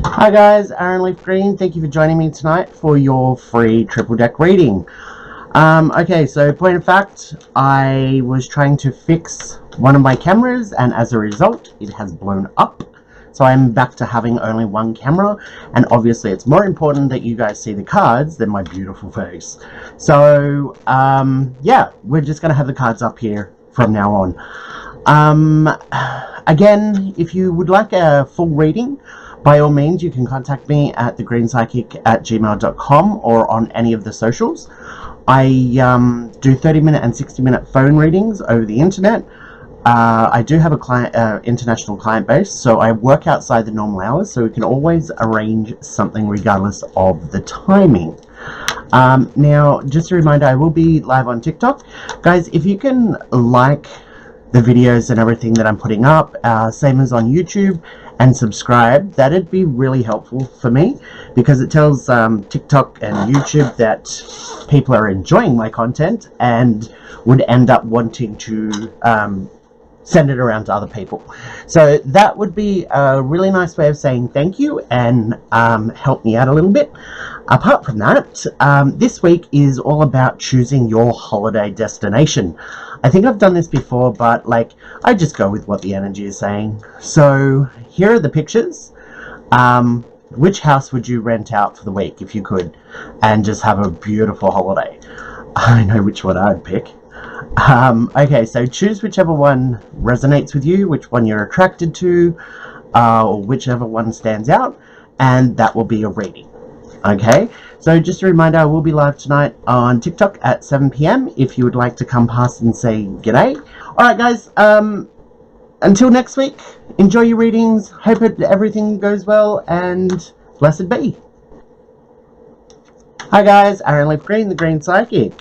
Hi guys, Aaron Leaf Green. Thank you for joining me tonight for your free triple deck reading. Okay, so point of fact, I was trying to fix one of my cameras and as a result, it has blown up. So I'm back to having only one camera, and obviously it's more important that you guys see the cards than my beautiful face. So, yeah, we're just going to have the cards up here from now on. Again, if you would like a full reading, by all means, you can contact me at thegreenspsychic@gmail.com or on any of the socials. I do 30-minute and 60-minute phone readings over the internet. I do have a client, international client base, so I work outside the normal hours, so we can always arrange something regardless of the timing. Now, just a reminder, I will be live on TikTok. Guys, if you can like the videos and everything that I'm putting up, same as on YouTube, and subscribe, that'd be really helpful for me, because it tells TikTok and YouTube that people are enjoying my content and would end up wanting to send it around to other people. So that would be a really nice way of saying thank you and help me out a little bit. Apart from that, this week is all about choosing your holiday destination. I think I've done this before, but like, I just go with what the energy is saying. So here are the pictures. Which house would you rent out for the week if you could, and just have a beautiful holiday? I know which one I'd pick. Okay, so choose whichever one resonates with you, which one you're attracted to, or whichever one stands out, and that will be your reading. Okay, so just a reminder, I will be live tonight on TikTok at 7 PM if you would like to come past and say g'day. Alright guys, until next week, enjoy your readings, hope everything goes well, and blessed be. Hi guys, Aaron Leaf Green, the Green Psychic.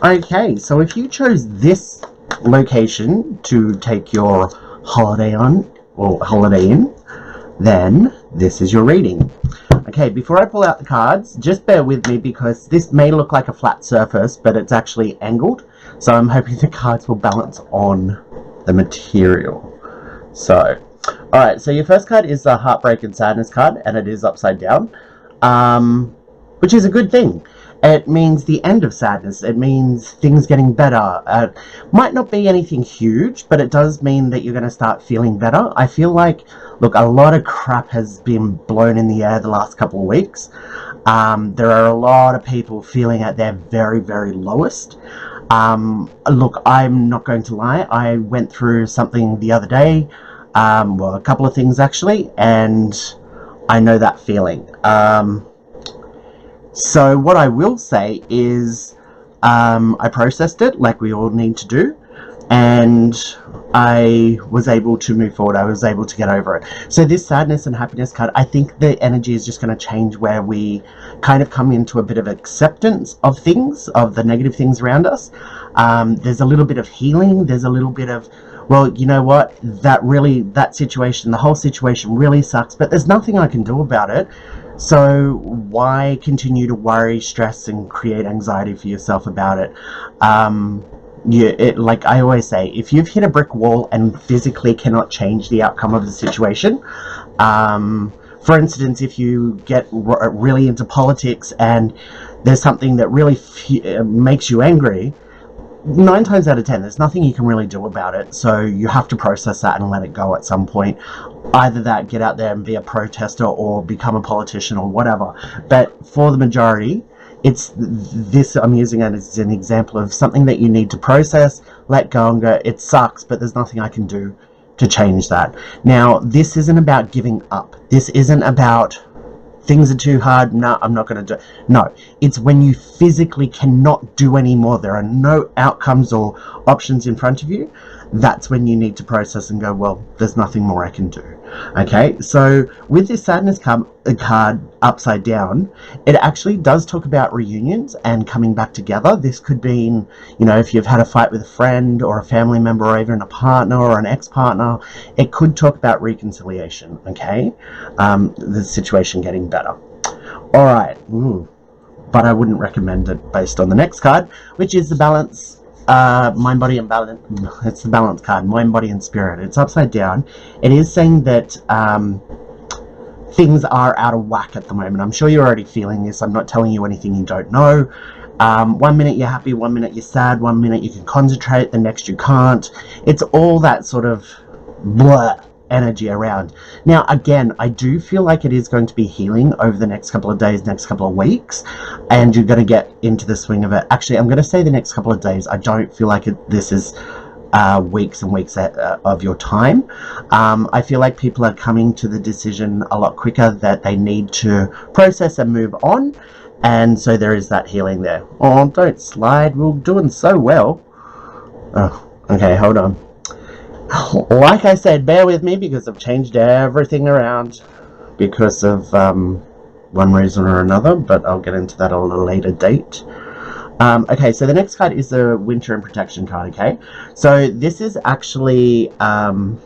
Okay, so if you chose this location to take your holiday on, or holiday in, then this is your reading. Okay, before I pull out the cards, just bear with me because this may look like a flat surface, but it's actually angled. So I'm hoping the cards will balance on the material. So, alright, so your first card is the Heartbreak and Sadness card, and it is upside down, which is a good thing. It means the end of sadness. It means things getting better. Might not be anything huge, but it does mean that you're going to start feeling better. I feel like, look, a lot of crap has been blown in the air the last couple of weeks. There are a lot of people feeling at their very, very lowest. Look, I'm not going to lie. I went through something the other day, well, a couple of things actually, and I know that feeling. So what I will say is I processed it like we all need to do, and I was able to move forward. I was able to get over it. So this Sadness and Happiness card, I think the energy is just going to change where we kind of come into a bit of acceptance of things, of the negative things around us. There's a little bit of healing. There's a little bit of, well, you know what, that situation, the whole situation really sucks, but there's nothing I can do about it. So why continue to worry, stress, and create anxiety for yourself about it? Like I always say, if you've hit a brick wall and physically cannot change the outcome of the situation, for instance, if you get really into politics and there's something that really makes you angry, 9 times out of 10, there's nothing you can really do about it. So you have to process that and let it go at some point. Either that, get out there and be a protester, or become a politician, or whatever. But for the majority, it's this I'm using it as an example of something that you need to process, let go, and go, it sucks, but there's nothing I can do to change that. Now, this isn't about giving up. This isn't about things are too hard, no, I'm not going to do it. No, it's when you physically cannot do any more, there are no outcomes or options in front of you, that's when you need to process and go, well, there's nothing more I can do. Okay, so with this Sadness card upside down, it actually does talk about reunions and coming back together. This could mean, you know, if you've had a fight with a friend or a family member or even a partner or an ex-partner, it could talk about reconciliation, okay? The situation getting better. All right, but I wouldn't recommend it based on the next card, which is the Balance. Mind, body, and balance. It's the Balance card, mind, body, and spirit. It's upside down. It is saying that things are out of whack at the moment. I'm sure you're already feeling this. I'm not telling you anything you don't know. 1 minute you're happy, 1 minute you're sad, 1 minute you can concentrate, the next you can't. It's all that sort of blur energy around. Now, again, I do feel like it is going to be healing over the next couple of days, next couple of weeks, and you're going to get into the swing of it. Actually, I'm going to say the next couple of days. I don't feel like this is weeks and weeks of your time. I feel like people are coming to the decision a lot quicker that they need to process and move on, and so there is that healing there. Oh, don't slide, we're doing so well. Oh, okay, hold on. Like I said, bear with me because I've changed everything around because of one reason or another, but I'll get into that at a later date. Okay, so the next card is the Winter and Protection card, okay? So this is actually good.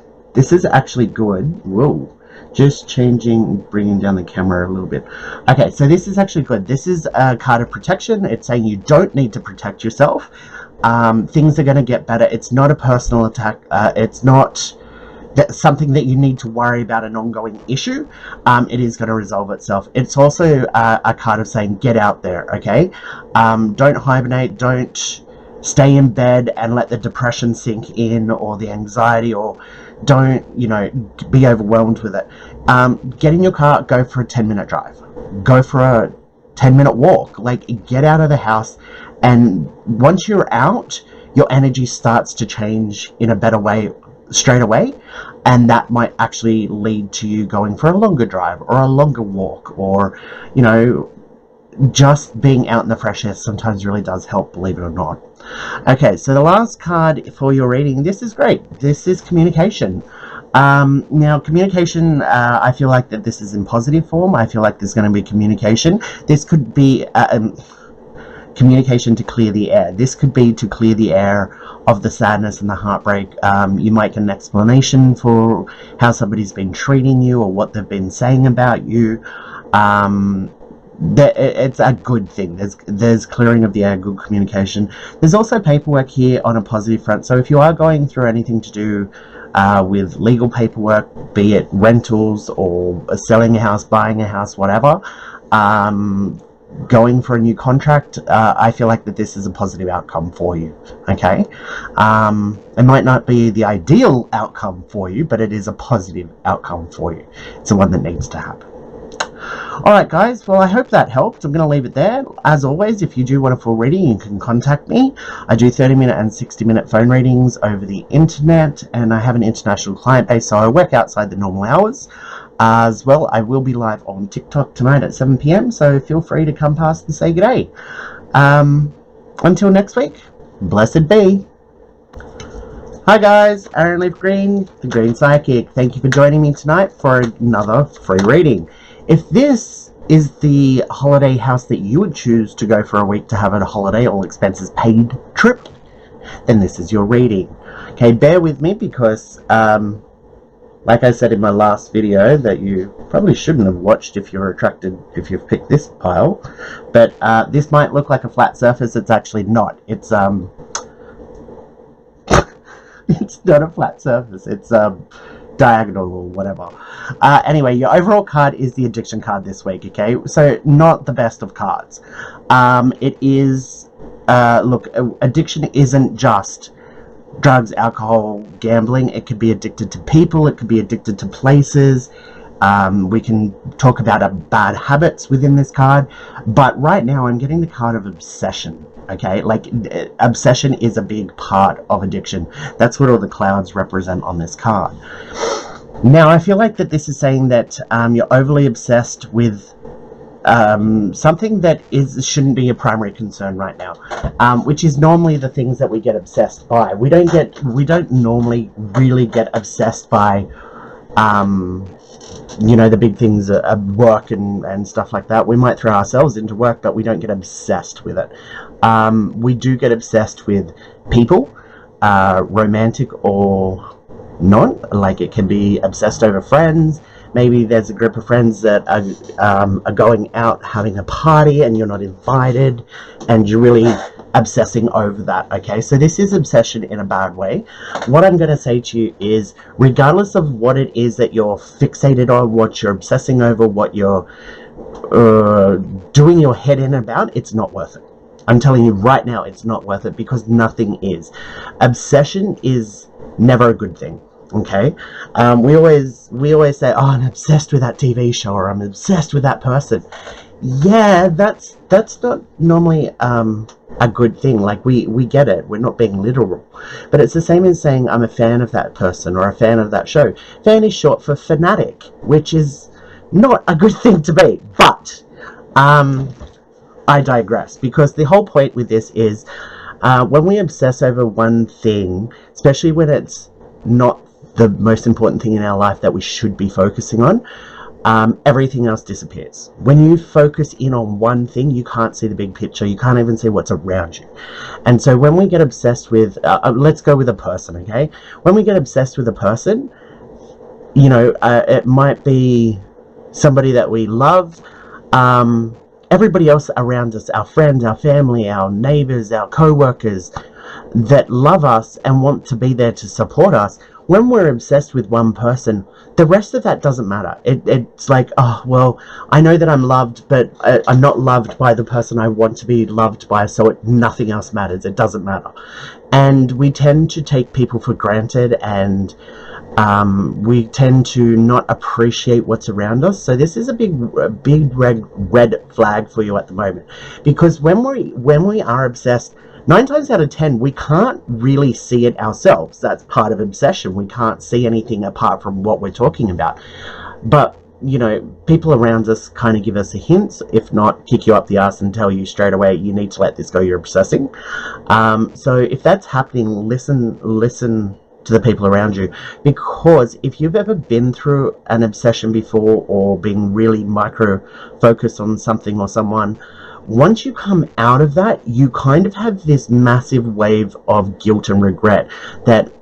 Whoa. Just bringing down the camera a little bit. Okay, so this is actually good. This is a card of protection. It's saying you don't need to protect yourself. Things are going to get better. It's not a personal attack. It's not something that you need to worry about, an ongoing issue. It is going to resolve itself. It's also a card of saying get out there, okay? Don't hibernate. Don't stay in bed and let the depression sink in, or the anxiety, or don't, be overwhelmed with it. Get in your car, go for a 10-minute drive. Go for a 10-minute walk. Like, get out of the house. And once you're out, your energy starts to change in a better way straight away, and that might actually lead to you going for a longer drive or a longer walk, or just being out in the fresh air sometimes really does help, believe it or not. Okay, so the last card for your reading, this is great. This is communication. Now, communication, I feel like that this is in positive form. I feel like there's going to be communication. This could be communication to clear the air. This could be to clear the air of the sadness and the heartbreak. You might get an explanation for how somebody's been treating you or what they've been saying about you. It's a good thing. There's clearing of the air, good communication. There's also paperwork here on a positive front. So if you are going through anything to do with legal paperwork, be it rentals or selling a house, buying a house, whatever, going for a new contract, I feel like that this is a positive outcome for you, okay? It might not be the ideal outcome for you, but it is a positive outcome for you. It's the one that needs to happen. Alright guys, well I hope that helped. I'm going to leave it there. As always, if you do want a full reading, you can contact me. I do 30-minute and 60-minute phone readings over the internet, and I have an international client base, so I work outside the normal hours. As well, I will be live on TikTok tonight at 7 PM, so feel free to come past and say good day. Until next week, blessed be. Hi guys, Aaron Leaf Green, the Green Psychic. Thank you for joining me tonight for another free reading. If this is the holiday house that you would choose to go for a week to have a holiday, all expenses paid trip, then this is your reading. Okay, bear with me because, like I said in my last video that you probably shouldn't have watched if you've picked this pile, but this might look like a flat surface. It's actually not. It's it's not a flat surface. It's diagonal or whatever. Anyway, your overall card is the addiction card this week, okay? So not the best of cards. It is, look, addiction isn't just drugs, alcohol, gambling. It could be addicted to people. It could be addicted to places. We can talk about bad habits within this card. But right now I'm getting the card of obsession. Okay, like obsession is a big part of addiction. That's what all the clouds represent on this card. Now, I feel like that this is saying that you're overly obsessed with something that shouldn't be a primary concern right now, which is normally the things that we get obsessed by. We don't normally really get obsessed by the big things at work and stuff like that. We might throw ourselves into work, but we don't get obsessed with it. We do get obsessed with people, romantic or not. Like, it can be obsessed over friends. Maybe there's a group of friends that are going out having a party and you're not invited, and you really obsessing over that. Okay, so this is obsession in a bad way. What I'm going to say to you is, regardless of what it is that you're fixated on, what you're obsessing over, what you're doing your head in about, it's not worth it. I'm telling you right now, it's not worth it, because nothing is. Obsession is never a good thing. Okay, we always say, oh, I'm obsessed with that TV show, or I'm obsessed with that person. Yeah, that's not normally a good thing. Like, we get it, we're not being literal, but it's the same as saying I'm a fan of that person or a fan of that show. Fan is short for fanatic, which is not a good thing to be. But I digress, because the whole point with this is, when we obsess over one thing, especially when it's not the most important thing in our life that we should be focusing on, everything else disappears. When you focus in on one thing, you can't see the big picture. You can't even see what's around you. And so when we get obsessed with, let's go with a person, okay? When we get obsessed with a person, you know, it might be somebody that we love, everybody else around us, our friends, our family, our neighbors, our co-workers that love us and want to be there to support us. When we're obsessed with one person, the rest of that doesn't matter. It's like, oh, well, I know that I'm loved, but I'm not loved by the person I want to be loved by, so nothing else matters. It doesn't matter. And we tend to take people for granted, and we tend to not appreciate what's around us. So this is a big red flag for you at the moment, because when we are obsessed, 9 times out of 10, we can't really see it ourselves. That's part of obsession. We can't see anything apart from what we're talking about. But, you know, people around us kind of give us a hint, if not kick you up the ass and tell you straight away, you need to let this go, you're obsessing. So if that's happening, listen to the people around you, because if you've ever been through an obsession before, or been really micro focused on something or someone, once you come out of that, you kind of have this massive wave of guilt and regret that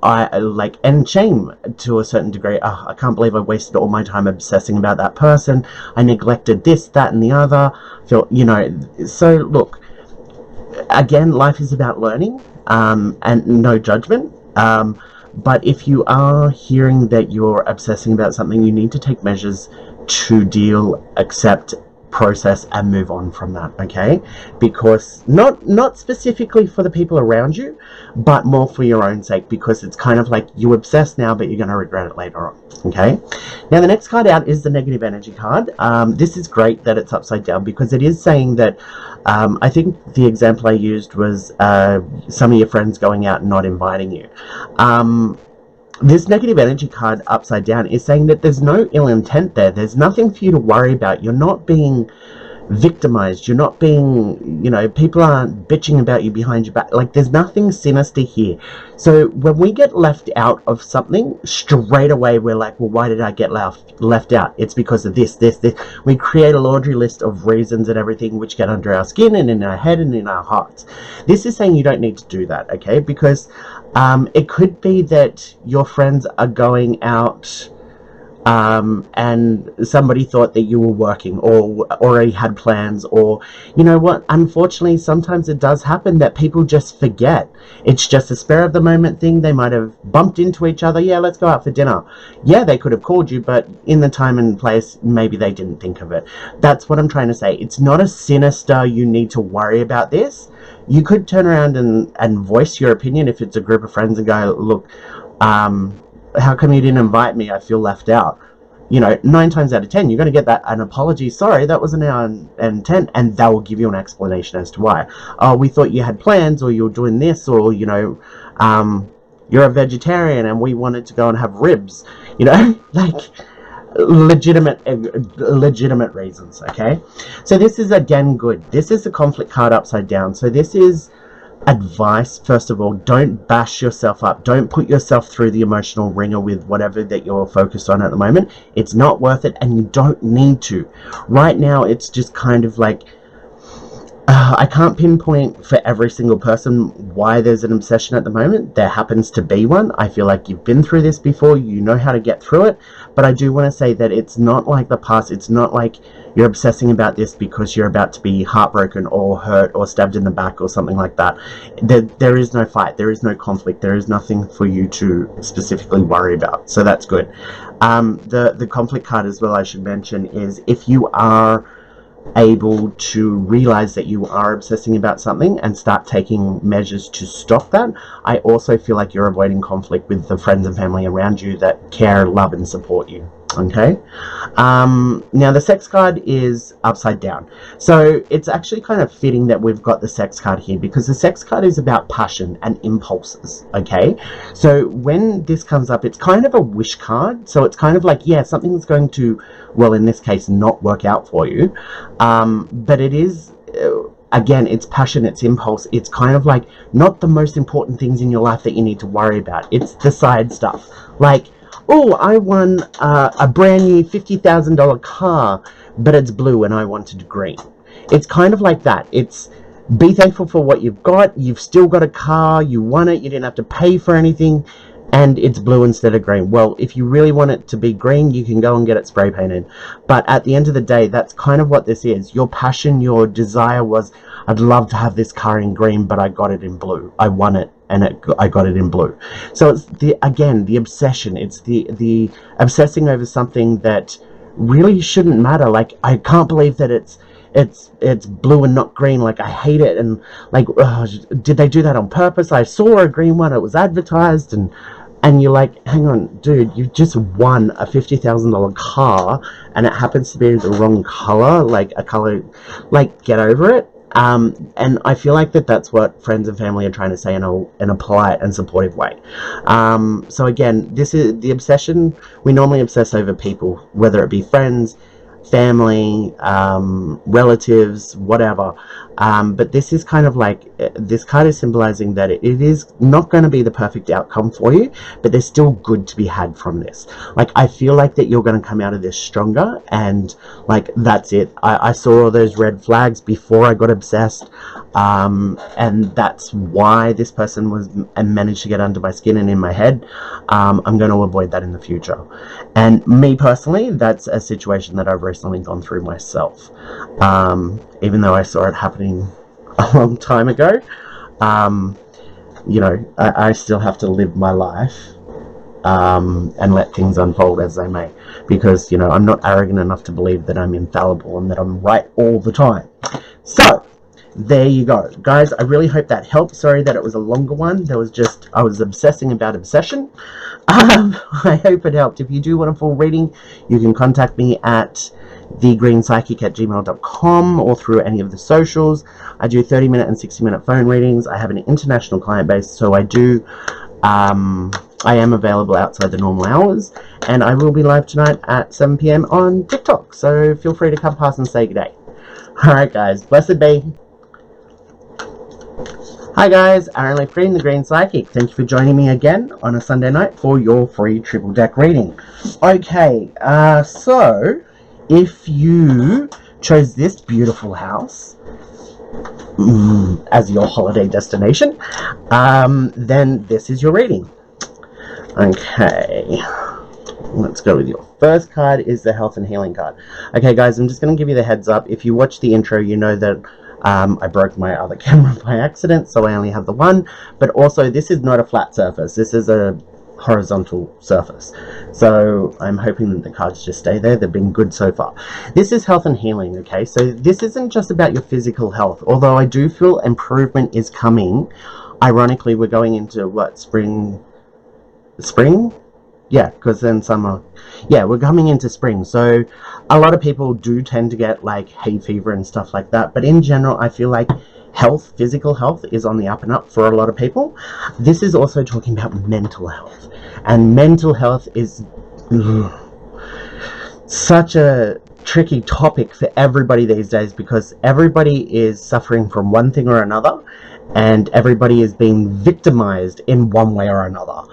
and shame to a certain degree. Oh, I can't believe I wasted all my time obsessing about that person. I neglected this, that, and the other. You know, so look, again, life is about learning, and no judgment. But if you are hearing that you're obsessing about something, you need to take measures to deal, accept, process, and move on from that, okay? Because not specifically for the people around you, but more for your own sake, because it's kind of like you obsess now, but you're going to regret it later on, okay? Now, the next card out is the negative energy card. This is great that it's upside down, because it is saying that, I think the example I used was some of your friends going out and not inviting you. This negative energy card upside down is saying that there's no ill intent there. There's nothing for you to worry about. You're not being victimized. You're not being, you know, people aren't bitching about you behind your back. Like, there's nothing sinister here. So when we get left out of something, straight away we're like, well, why did I get left out? It's because of this. We create a laundry list of reasons and everything, which get under our skin and in our head and in our hearts. This is saying you don't need to do that, okay? Because it could be that your friends are going out and somebody thought that you were working, or already had plans, or, you know what, unfortunately sometimes it does happen that people just forget. It's just a spur of the moment thing. They might have bumped into each other. Yeah, let's go out for dinner. Yeah, they could have called you, but in the time and place, maybe they didn't think of it. That's what I'm trying to say. It's not a sinister, you need to worry about this. You could turn around and voice your opinion if it's a group of friends and go, look, how come you didn't invite me? I feel left out. You know, 9 times out of 10, you're going to get an apology. Sorry, that wasn't our intent. And they will give you an explanation as to why. Oh, we thought you had plans, or you were doing this, or, you know, you're a vegetarian and we wanted to go and have ribs. You know, like legitimate reasons, okay? So this is, again, good. This is the conflict card upside down. So this is advice. First of all, don't bash yourself up. Don't put yourself through the emotional ringer with whatever that you're focused on at the moment. It's not worth it, and you don't need to. Right now, it's just kind of like I can't pinpoint for every single person why there's an obsession at the moment. There happens to be one. I feel like you've been through this before, you know how to get through it, but I do want to say that it's not like the past. It's not like you're obsessing about this because you're about to be heartbroken or hurt or stabbed in the back or something like that. There is no fight, there is no conflict, there is nothing for you to specifically worry about, so that's good. The conflict card as well, I should mention, is if you are able to realize that you are obsessing about something and start taking measures to stop that, I also feel like you're avoiding conflict with the friends and family around you that care, love, and support you. Okay, now the sex card is upside down, so it's actually kind of fitting that we've got the sex card here, because the sex card is about passion and impulses. Okay, so when this comes up, it's kind of a wish card, so it's kind of like, yeah, something's going to, well, in this case, not work out for you, but it is, again, it's passion, it's impulse, it's kind of like not the most important things in your life that you need to worry about. It's the side stuff, like, oh, I won a brand new $50,000 car, but it's blue and I wanted green. It's kind of like that. It's be thankful for what you've got. You've still got a car, you won it, you didn't have to pay for anything, and it's blue instead of green. Well, if you really want it to be green, you can go and get it spray painted. But at the end of the day, that's kind of what this is. Your passion, your desire was, I'd love to have this car in green, but I got it in blue. I won it, and I got it in blue. So it's the obsession. It's the obsessing over something that really shouldn't matter. Like, I can't believe that it's blue and not green. Like, I hate it, and like, did they do that on purpose? I saw a green one, it was advertised, and you're like, hang on, dude, you just won a $50,000 car, and it happens to be the wrong color, like a color, like, get over it. And I feel like that's what friends and family are trying to say in a polite and supportive way. So again, this is the obsession. We normally obsess over people, whether it be friends, family, relatives, whatever, but this is kind of like, this card is symbolizing that it is not going to be the perfect outcome for you, but there's still good to be had from this. Like, I feel like that you're going to come out of this stronger, and like, that's it. I saw all those red flags before I got obsessed, and that's why this person was and managed to get under my skin and in my head. I'm going to avoid that in the future. And me personally, that's a situation that I've recently gone through myself, even though I saw it happening a long time ago. You know, I still have to live my life, and let things unfold as they may, because, you know, I'm not arrogant enough to believe that I'm infallible and that I'm right all the time. So there you go, guys. I really hope that helped. Sorry that it was a longer one. There was just, I was obsessing about obsession. I hope it helped. If you do want a full reading, you can contact me at thegreenspsychic@gmail.com or through any of the socials. I do 30-minute and 60-minute phone readings. I have an international client base, so I do I am available outside the normal hours, and I will be live tonight at 7 PM on TikTok, so feel free to come past and say good day. Alright guys, blessed be. Hi guys, Aaron Lee Freeding, the Green Psychic. Thank you for joining me again on a Sunday night for your free triple deck reading. Okay, so if you chose this beautiful house as your holiday destination, then this is your reading. Okay, let's go with your first card is the Health and Healing card. Okay guys, I'm just going to give you the heads up. If you watch the intro, you know that I broke my other camera by accident, so I only have the one, but also this is not a flat surface, this is a horizontal surface, so I'm hoping that the cards just stay there. They've been good so far. This is health and healing, okay, so this isn't just about your physical health, although I do feel improvement is coming. Ironically, we're going into what, spring? Yeah, because then summer. Yeah, we're coming into spring, so a lot of people do tend to get like hay fever and stuff like that, but in general I feel like health, physical health, is on the up and up for a lot of people. This is also talking about mental health, and mental health is such a tricky topic for everybody these days, because everybody is suffering from one thing or another, and everybody is being victimized in one way or another.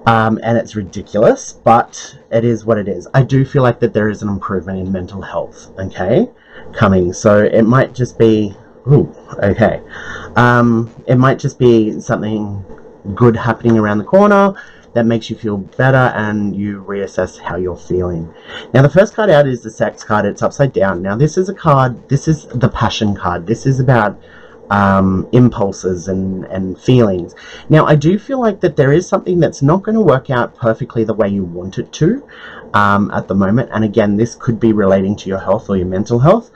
And it's ridiculous, but it is what it is. I do feel like that there is an improvement in mental health, okay, coming. So it might just be Ooh, okay. It might just be something good happening around the corner that makes you feel better, and you reassess how you're feeling. Now, the first card out is the Sex card. It's upside down. Now, this is a card, this is the Passion card. This is about impulses and feelings. Now, I do feel like that there is something that's not going to work out perfectly the way you want it to at the moment. And again, this could be relating to your health or your mental health.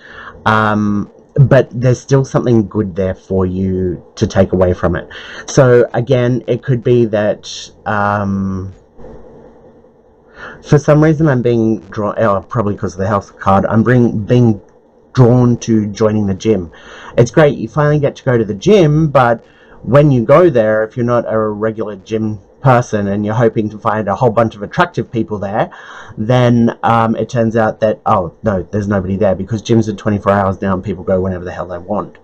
But there's still something good there for you to take away from it. So again, it could be that for some reason I'm being drawn, probably because of the health card, I'm being drawn to joining the gym. It's great, you finally get to go to the gym, but when you go there, if you're not a regular gym person and you're hoping to find a whole bunch of attractive people there, then it turns out that, oh no, there's nobody there, because gyms are 24 hours now and people go whenever the hell they want.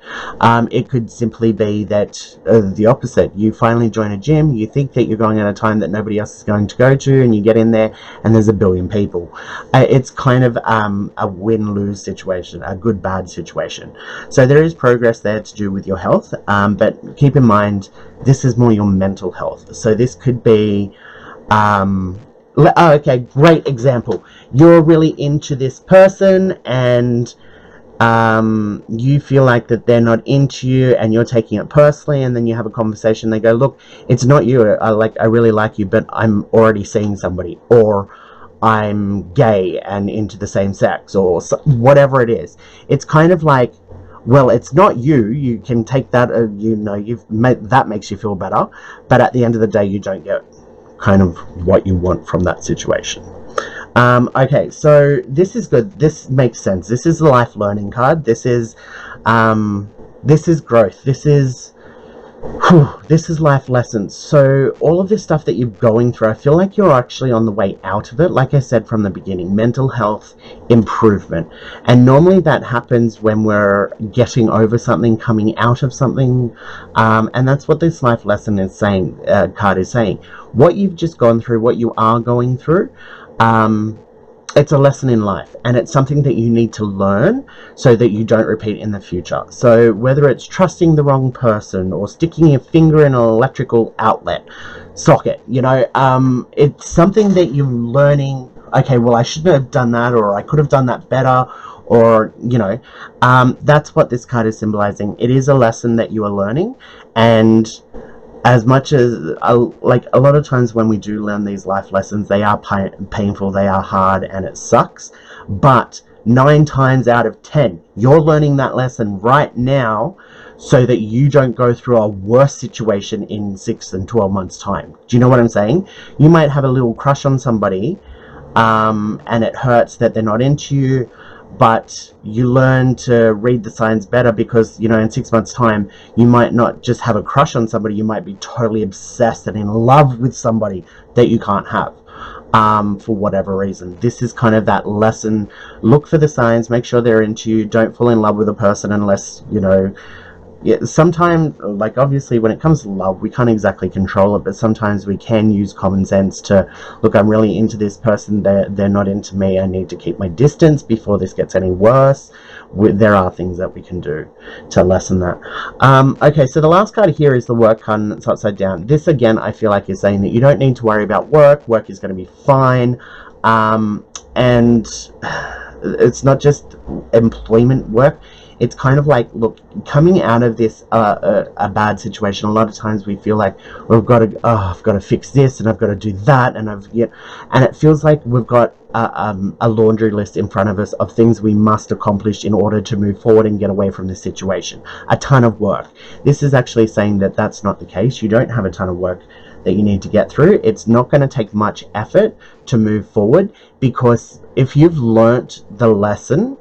It could simply be that the opposite. You finally join a gym, you think that you're going at a time that nobody else is going to go to, and you get in there and there's a billion people. It's kind of a win-lose situation, a good-bad situation. So there is progress there to do with your health, but keep in mind, this is more your mental health. So this could be okay, great example. You're really into this person, and you feel like that they're not into you, and you're taking it personally, and then you have a conversation. They go, look, it's not you. I really like you, but I'm already seeing somebody, or I'm gay and into the same sex, or whatever it is. It's kind of like, well, it's not you. You can take that, that makes you feel better, but at the end of the day, you don't get kind of what you want from that situation. Okay, so this is good. This makes sense. This is the life learning card. This is growth. This is life lessons. So all of this stuff that you're going through, I feel like you're actually on the way out of it. Like I said from the beginning, mental health improvement. And normally that happens when we're getting over something, coming out of something. And that's what this life lesson is saying, card is saying. What you've just gone through, what you are going through, it's a lesson in life, and it's something that you need to learn so that you don't repeat in the future. So whether it's trusting the wrong person, or sticking your finger in an electrical outlet socket, it's something that you're learning. Okay, well, I shouldn't have done that, or I could have done that better, or that's what this card is symbolizing. It is a lesson that you are learning, and as much as, like, a lot of times when we do learn these life lessons, they are painful, they are hard, and it sucks. But 9 times out of 10, you're learning that lesson right now so that you don't go through a worse situation in 6 and 12 months' time. Do you know what I'm saying? You might have a little crush on somebody, and it hurts that they're not into you, but you learn to read the signs better, because in 6 months' time you might not just have a crush on somebody, you might be totally obsessed and in love with somebody that you can't have for whatever reason. This is kind of that lesson. Look for the signs, make sure they're into you. Don't fall in love with a person unless sometimes, like, obviously when it comes to love, we can't exactly control it, but sometimes we can use common sense to, look, I'm really into this person, they're not into me, I need to keep my distance before this gets any worse. There are things that we can do to lessen that. Okay, so the last card here is the work card, and it's upside down. This, again, I feel like is saying that you don't need to worry about work is going to be fine, and it's not just employment work. It's kind of like, look, coming out of this a bad situation, a lot of times we feel like I've got to fix this, and I've got to do that, and and it feels like we've got a laundry list in front of us of things we must accomplish in order to move forward and get away from this situation. A ton of work. This is actually saying that that's not the case. You don't have a ton of work that you need to get through. It's not going to take much effort to move forward, because if you've learnt the lesson,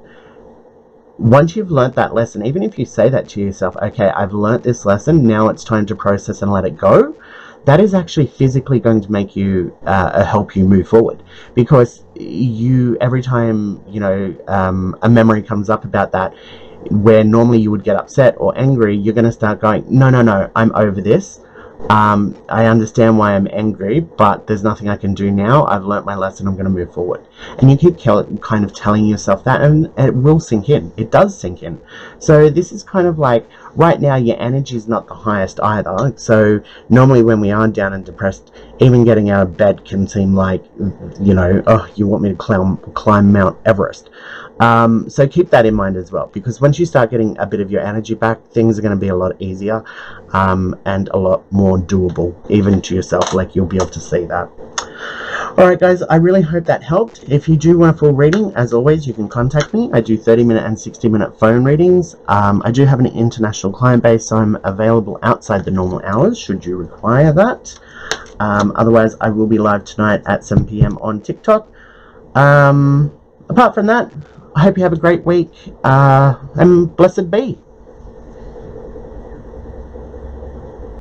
once you've learnt that lesson, even if you say that to yourself, okay, I've learnt this lesson, now it's time to process and let it go, that is actually physically going to make you help you move forward, because every time a memory comes up about that, where normally you would get upset or angry, you're going to start going, no, I'm over this. I understand why I'm angry, but there's nothing I can do now. I've learnt my lesson. I'm going to move forward. And you keep kind of telling yourself that, and it will sink in. It does sink in. So this is kind of like, right now your energy is not the highest either. So normally when we are down and depressed, even getting out of bed can seem like, you know, oh, you want me to climb Mount Everest. So keep that in mind as well, because once you start getting a bit of your energy back, things are going to be a lot easier, and a lot more doable, even to yourself. Like, you'll be able to see that. Alright guys, I really hope that helped. If you do want a full reading, as always, you can contact me. I do 30-minute and 60-minute phone readings. I do have an international client base, so I'm available outside the normal hours, should you require that. Otherwise, I will be live tonight at 7 PM on TikTok. Apart from that, I hope you have a great week, and blessed be.